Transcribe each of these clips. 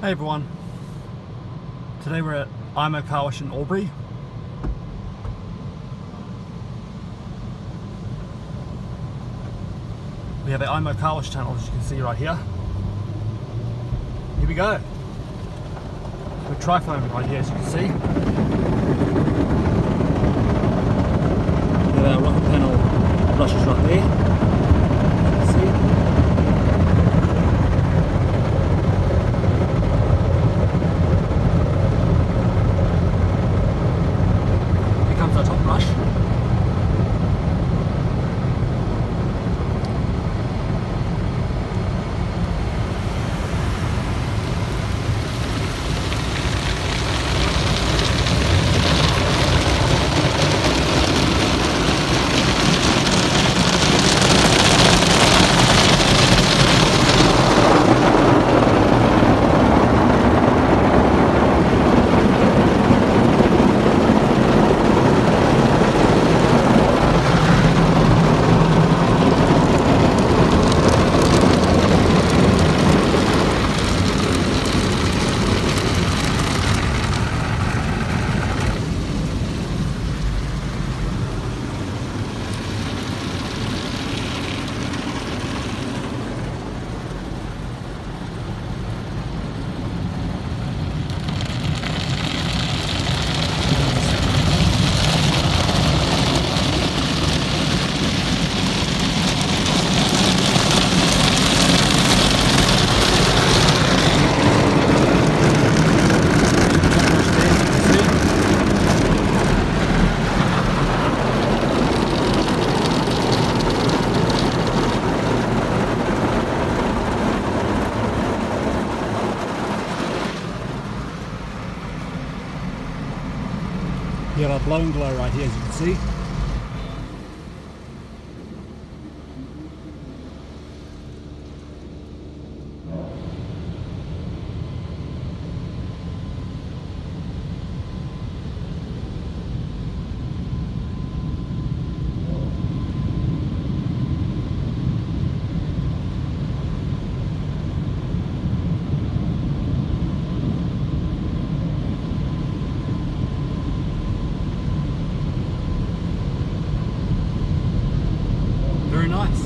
Hey everyone, today we're at IMO Car Wash in Albury. We have the IMO Car Wash channel, as you can see right here. Here we go. We're tri-foaming right here, as you can see. We have our rocker panel brushes right there. You can see. Our top brush. We have our blow and glow right here, as you can see. Very nice.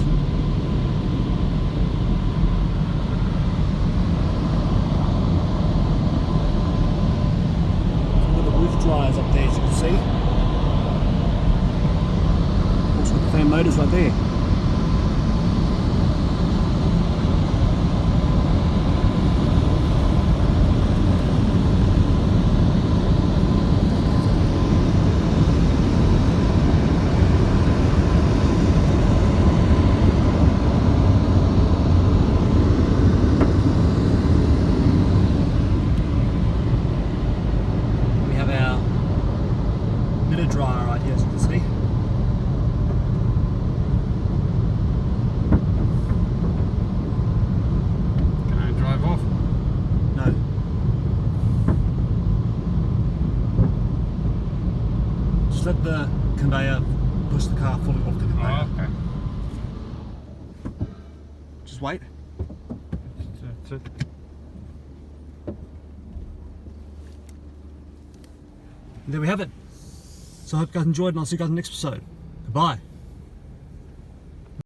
Look at the roof dryers up there, as you can see. Also got the fan motors right there. Dryer right here, as you can see. Can I drive off? No. Just let the conveyor push the car fully off the conveyor. Oh, okay. Just wait. That's it. And there we have it. So I hope you guys enjoyed, and I'll see you guys in the next episode. Goodbye.